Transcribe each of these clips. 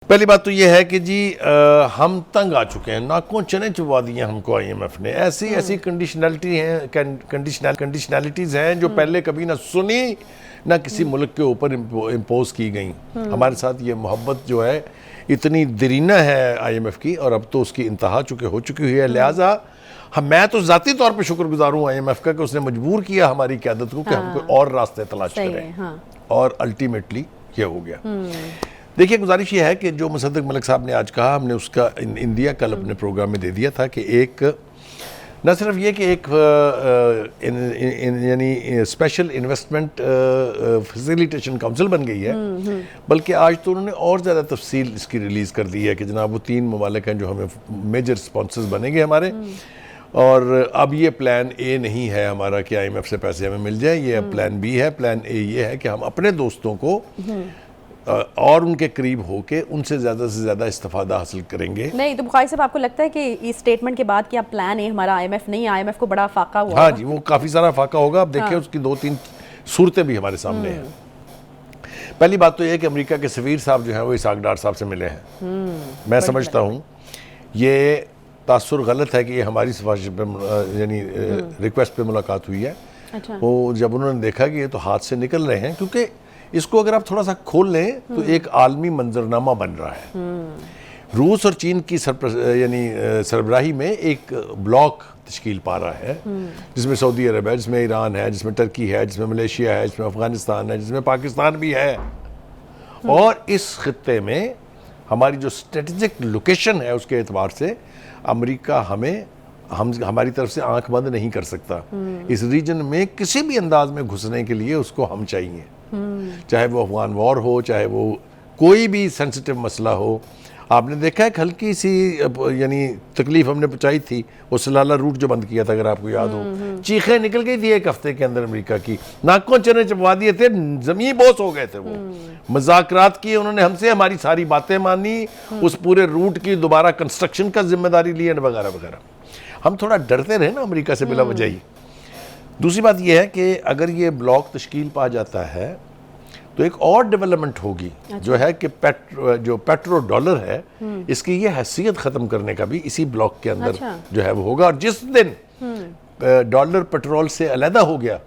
पहली बात तो ये है कि जी हम तंग आ चुके हैं, नाकों चने चुबा दिए हमको आईएमएफ ने। ऐसी कंडीशनैलिटीज़ हैं जो पहले कभी ना सुनी ना किसी मुल्क के ऊपर इम्पोज की गई। हमारे साथ ये मोहब्बत जो है इतनी दरीना है आईएमएफ की, और अब तो उसकी इंतहा हो चुकी हुई है। लिहाजा मैं तो ज़ाती तौर पे शुक्रगुजार हूँ आईएमएफ का कि उसने मजबूर किया हमारी क़यादत को कि हम कोई और रास्ते तलाश करें, और अल्टीमेटली ये हो गया। देखिए, गुजारिश ये है कि जो मुसद्दक मलिक साहब ने आज कहा, हमने उसका इंडिया कल अपने प्रोग्राम में दे दिया था कि एक न सिर्फ ये कि एक यानी स्पेशल इन्वेस्टमेंट फैसिलिटेशन काउंसिल बन गई है, बल्कि आज तो उन्होंने और ज़्यादा तफसील इसकी रिलीज़ कर दी है कि जनाब वो 3 ममालिक हैं जो हमें मेजर स्पॉन्सर्स बनेंगे हमारे, और अब ये प्लान ए नहीं है हमारा कि आईएमएफ से पैसे हमें मिल जाए। ये अब प्लान बी है। प्लान ए ये है कि हम अपने दोस्तों को और उनके करीब होके उनसे ज़्यादा से ज़्यादा इस्तिफादा हासिल करेंगे। नहीं तो बुखारी साहब, आपको लगता है कि इस स्टेटमेंट के बाद कि अब प्लान ए हमारा आईएमएफ नहीं, आईएमएफ को बड़ा फाका हुआ? हाँ जी, वो काफ़ी सारा फाका होगा। अब देखिए, उसकी 2-3 सूरतें भी हमारे सामने हैं। पहली बात तो ये कि अमेरिका के सफीर साहब जो हैं वो इसाक डार साहब से मिले हैं। मैं समझता हूँ ये तासुर गलत है कि ये हमारी सिफारिश पे यानी रिक्वेस्ट पे मुलाकात हुई है। अच्छा। वो जब उन्होंने देखा कि ये तो हाथ से निकल रहे हैं, क्योंकि इसको अगर आप थोड़ा सा खोल लें तो एक आलमी मंजरनामा बन रहा है। रूस और चीन की यानी सरबराही में एक ब्लॉक तश्कील पा रहा है, जिसमें सऊदी अरब है, जिसमें ईरान है, जिसमें टर्की है, जिसमें मलेशिया है, जिसमें अफगानिस्तान है, जिसमें पाकिस्तान भी है। और इस खित्ते में हमारी जो स्ट्रेटेजिक लोकेशन है उसके एतबार से अमेरिका हमारी तरफ से आंख बंद नहीं कर सकता। इस रीजन में किसी भी अंदाज में घुसने के लिए उसको हम चाहिए, चाहे वो अफगान वॉर हो, चाहे वो कोई भी सेंसिटिव मसला हो। आपने देखा है हल्की सी यानी तकलीफ हमने पहुंचाई थी, वो सलाला रूट जो बंद किया था, अगर आपको याद हो, चीखें निकल गई थी एक हफ्ते के अंदर अमेरिका की, नाकों चने चबवा दिए थे, जमीन बोस हो गए थे। वो मजाकरात किए उन्होंने हमसे, हमारी सारी बातें मानी, उस पूरे रूट की दोबारा कंस्ट्रक्शन का जिम्मेदारी ली वगैरह वगैरह। हम थोड़ा डरते रहे ना अमेरिका से बिला वजह ही। दूसरी बात यह है कि अगर ये ब्लॉक तश्कील पा जाता है तो एक और डेवलपमेंट होगी। अच्छा। जो है कि जो पेट्रो डॉलर है, इसकी ये हैसियत ख़त्म करने का भी इसी ब्लॉक के अंदर अच्छा। जो है वो होगा। और जिस दिन डॉलर पेट्रोल से अलहदा हो गया,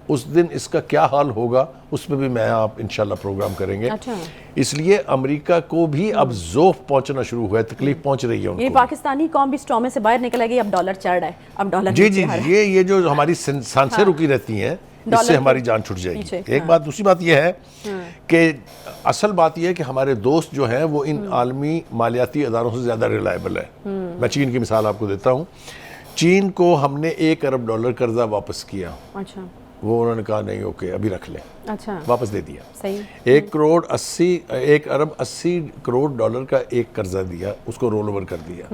उस दिन इसका क्या हाल होगा उस पर भी मैं आप इंशाल्लाह प्रोग्राम करेंगे। अच्छा। इसलिए अमेरिका को भी अब जोफ पहुंचना शुरू हुआ है, तकलीफ पहुंच रही है उनको। ये पाकिस्तानी कौम भी स्टॉर्म में से बाहर निकल गई, अब डॉलर चढ़ रहा है, अब डॉलर जी जी, ये जो हमारी सांसें रुकी रहती हैं, इससे हमारी जान छूट जाएगी। एक बात। दूसरी बात यह है कि असल बात यह है कि हमारे दोस्त जो हैं वो इन आलमी मालियाती अदारों से ज़्यादा रिलायबल है। मैं चीन की मिसाल आपको देता हूँ। चीन को हमने $1 अरब कर्जा वापस किया। अच्छा। वो उन्होंने कहा नहीं, ओके अभी रख लें। अच्छा। वापस दे दिया। सही। $1 अरब 80 करोड़ डॉलर का एक कर्जा दिया, उसको रोल ओवर कर दिया।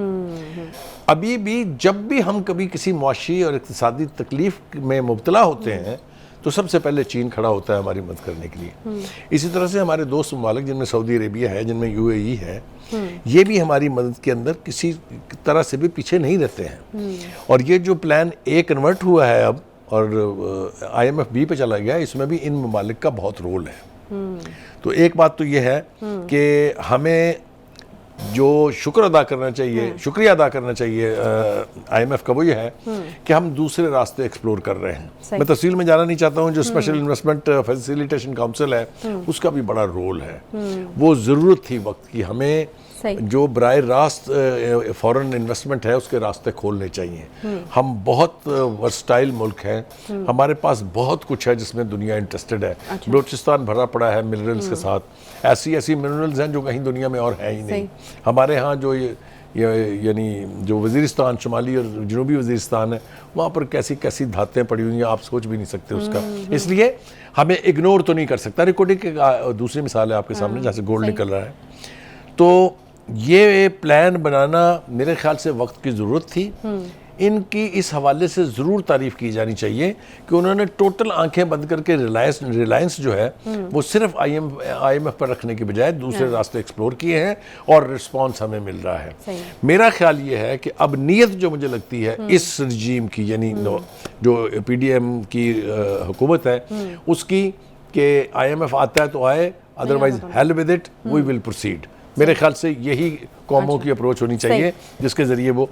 अभी भी जब भी हम कभी किसी मुआशी और इक्तिसादी तकलीफ में मुब्तला होते हैं तो सबसे पहले चीन खड़ा होता है हमारी मदद करने के लिए। इसी तरह से हमारे दोस्त ममालिक जिनमें सऊदी अरेबिया है, जिनमें यूएई है, ये भी हमारी मदद के अंदर किसी तरह से भी पीछे नहीं रहते हैं। और ये जो प्लान ए कन्वर्ट हुआ है अब और आईएमएफ बी पे चला गया, इसमें भी इन ममालिक का बहुत रोल है। तो एक बात तो ये है कि हमें जो शुक्र अदा करना चाहिए, शुक्रिया अदा करना चाहिए आईएमएफ का, वो ये है कि हम दूसरे रास्ते एक्सप्लोर कर रहे हैं। मैं तफसील में जाना नहीं चाहता हूँ। जो स्पेशल इन्वेस्टमेंट फैसिलिटेशन काउंसिल है, उसका भी बड़ा रोल है। वो ज़रूरत थी वक्त की, हमें जो बराह रास्त फॉरेन इन्वेस्टमेंट है उसके रास्ते खोलने चाहिए। हम बहुत वर्सटाइल मुल्क हैं, हमारे पास बहुत कुछ है जिसमें दुनिया इंटरेस्टेड है। अच्छा। बलूचिस्तान भरा पड़ा है मिनरल्स के साथ, ऐसी मिनरल्स हैं जो कहीं दुनिया में और है ही नहीं। हमारे यहाँ जो यानी जो वज़ीरिस्तान, शुमाली और जनूबी वज़ीरिस्तान है, वहाँ पर कैसी कैसी धातें पड़ी हुई हैं, आप सोच भी नहीं सकते उसका। इसलिए हमें इग्नोर तो नहीं कर सकता। रिकॉर्डिंग की दूसरी मिसाल है आपके सामने, जहाँ से गोल्ड निकल रहा है। तो ये प्लान बनाना मेरे ख्याल से वक्त की ज़रूरत थी। इनकी इस हवाले से ज़रूर तारीफ़ की जानी चाहिए कि उन्होंने टोटल आंखें बंद करके रिलायंस जो है वो सिर्फ आईएमएफ पर रखने के बजाय दूसरे रास्ते एक्सप्लोर किए हैं, और रिस्पांस हमें मिल रहा है। मेरा ख्याल ये है कि अब नीयत जो मुझे लगती है इस रजीम की, यानी जो पीडीएम की हुकूमत है उसकी, कि आईएमएफ आता है तो आए, otherwise hell with it, we will proceed. मेरे ख्याल से यही कौमों की अप्रोच होनी चाहिए जिसके जरिए वो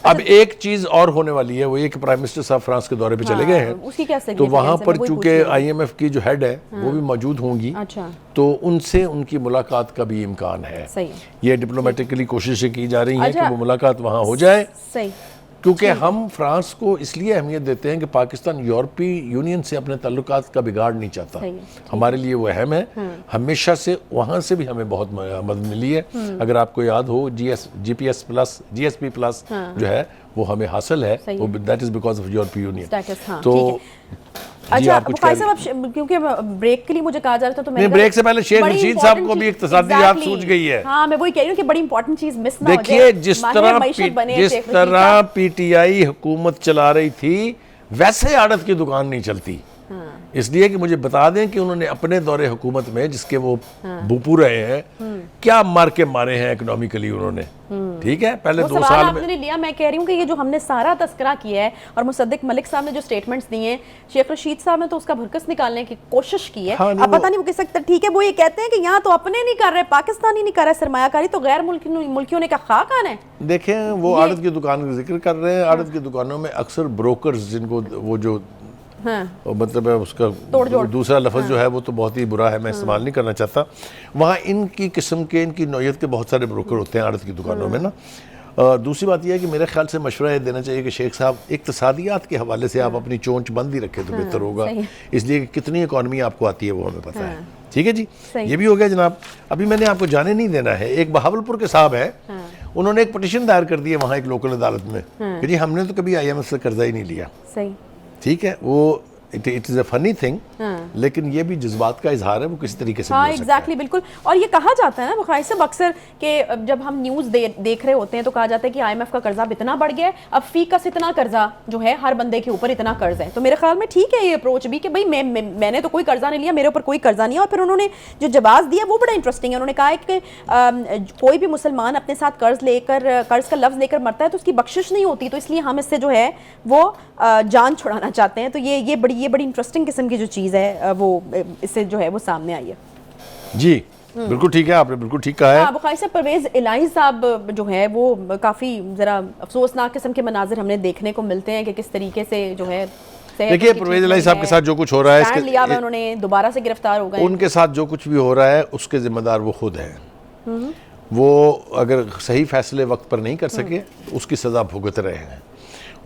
अब एक चीज और होने वाली है, वो ये कि प्राइम मिनिस्टर साहब फ्रांस के दौरे पे चले गए हैं, उसकी क्या तो वहां पर चूंकि IMF की जो हेड है वो भी मौजूद होंगी, तो उनसे उनकी मुलाकात का भी इम्कान है। ये डिप्लोमेटिकली कोशिशें की जा रही हैं कि वो मुलाकात वहां हो जाए, क्योंकि हम फ्रांस को इसलिए अहमियत देते हैं कि पाकिस्तान यूरोपीय यूनियन से अपने ताल्लुकात का बिगाड़ नहीं चाहता। हमारे लिए वो अहम है, हमेशा से वहाँ से भी हमें बहुत मदद मिली है। अगर आपको याद हो GSP प्लस जो है वो हमें हासिल है, दैट इज बिकॉज ऑफ यूरोपीय यूनियन। तो अच्छा बुखारी साहब, क्योंकि ब्रेक के लिए मुझे कहा जा रहा था, तो मैं ब्रेक से पहले शेख रशीद साहब को भी इक्तिसादी याद सूझ गई है। हाँ, मैं वही कह रही हूँ कि बड़ी इंपॉर्टेंट चीज मिस ना हो जाए। देखिए जिस तरह PTI हुकूमत चला रही थी वैसे आड़त की दुकान नहीं चलती। इसलिए कि मुझे बता दें कि उन्होंने अपने दौरे हुकूमत में, जिसके वो भूपू रहे हैं, क्या मार के मारे हैं इकोनॉमिकली उन्होंने। ठीक है, पहले 2 साल में आपने लिया। मैं कह रही हूँ कि ये जो हमने सारा तस्करा किया है और मुसद्दिक मलिक साहब ने जो स्टेटमेंट्स दिए हैं, शेख रशीद साहब ने तो उसका भरकस निकालने की कोशिश की है। अब पता नहीं वो किस सकता, ठीक है वो ये कहते हैं कि यहाँ तो अपने नहीं कर रहे, पाकिस्तानी नहीं कर रहे सरमायाकारी, तो गैर मुल्कियों ने क्या खाक आना है। देखें वो आड़त की दुकान का जिक्र कर रहे हैं। आड़त की दुकानों में अक्सर ब्रोकर्स, जिनको वो जो मतलब है उसका दूसरा लफ्ज़ जो है वो तो बहुत ही बुरा है, मैं इस्तेमाल नहीं करना चाहता, वहाँ इनकी किस्म के, इनकी नौयत के बहुत सारे ब्रोकर होते हैं आड़त की दुकानों में ना। दूसरी बात यह है कि मेरे ख्याल से मशवरा ये देना चाहिए कि शेख साहब इक्तिसादियात के हवाले से आप अपनी चोंच बंद ही रखें तो बेहतर होगा, इसलिए कि कितनी इकॉनमी आपको आती है वो हमें पता है। ठीक है जी, ये भी हो गया जनाब। अभी मैंने आपको जाने नहीं देना है, एक बहावलपुर के साहब है, उन्होंने एक पिटीशन दायर कर दी है वहाँ एक लोकल अदालत में कि जी हमने तो कभी IMF से कर्जा ही नहीं लिया। ठीक है, वो it is a funny thing, लेकिन ये भी जज्बात का इजहार है, वो किसी तरीके से हाँ एग्जैक्टली बिल्कुल। और ये कहा जाता है ना बुखारी साहब अक्सर कि जब हम न्यूज़ देख रहे होते हैं तो कहा जाता है कि IMF का कर्जा इतना बढ़ गया है, अब फीकस इतना कर्जा जो है हर बंदे के ऊपर इतना कर्ज है। तो मेरे ख्याल में ठीक है ये अप्रोच भी कि भाई मैंने तो कोई कर्जा नहीं लिया, मेरे ऊपर कोई कर्जा नहीं है। और फिर उन्होंने जो जवाब दिया वो बड़ा इंटरेस्टिंग है। उन्होंने कहा है कि कोई भी मुसलमान अपने साथ कर्ज का लफ्ज़ लेकर मरता है तो उसकी बख्शिश नहीं होती, तो इसलिए हम इससे जो है वो जान छुड़ाना चाहते हैं। तो ये बड़ी इंटरेस्टिंग किस्म की जो चीज़ है वो इससे जो है वो सामने आई है। जी बिल्कुल ठीक है, आपने बिल्कुल ठीक कहा है। हाँ, बुखारी साहब परवेज इलाही साहब जो है वो काफ़ी ज़रा अफसोसनाक किस्म के मनाजिर हमने देखने को मिलते हैं कि किस तरीके से जो है। देखिए परवेज इलाही साहब के साथ जो कुछ हो रहा है, लिया हुआ उन्होंने दोबारा से गिरफ्तार हो गए, उनके साथ जो कुछ भी हो रहा है उसके जिम्मेदार वो खुद हैं। वो अगर सही फैसले वक्त पर नहीं कर सके तो उसकी सज़ा भुगत रहे हैं।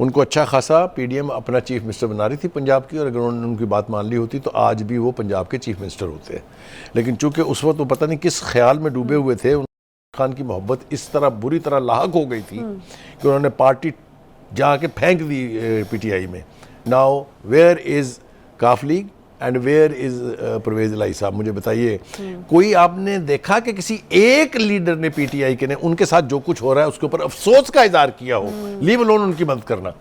उनको अच्छा खासा PDM अपना चीफ मिनिस्टर बना रही थी पंजाब की, और अगर उन्होंने उनकी बात मान ली होती तो आज भी वो पंजाब के चीफ मिनिस्टर होते। लेकिन चूंकि उस वक्त वो पता नहीं किस ख्याल में डूबे हुए थे, खान की मोहब्बत इस तरह बुरी तरह लाहक हो गई थी कि उन्होंने पार्टी जाके फेंक दी PTI में। Now where is Qaf league and where is Pervez Elahi साहब, मुझे बताइए कोई आपने देखा कि किसी एक लीडर ने PTI के ने उनके साथ जो कुछ हो रहा है उसके ऊपर अफसोस का इजहार किया हो, लीव अलोन उनकी मदद करना।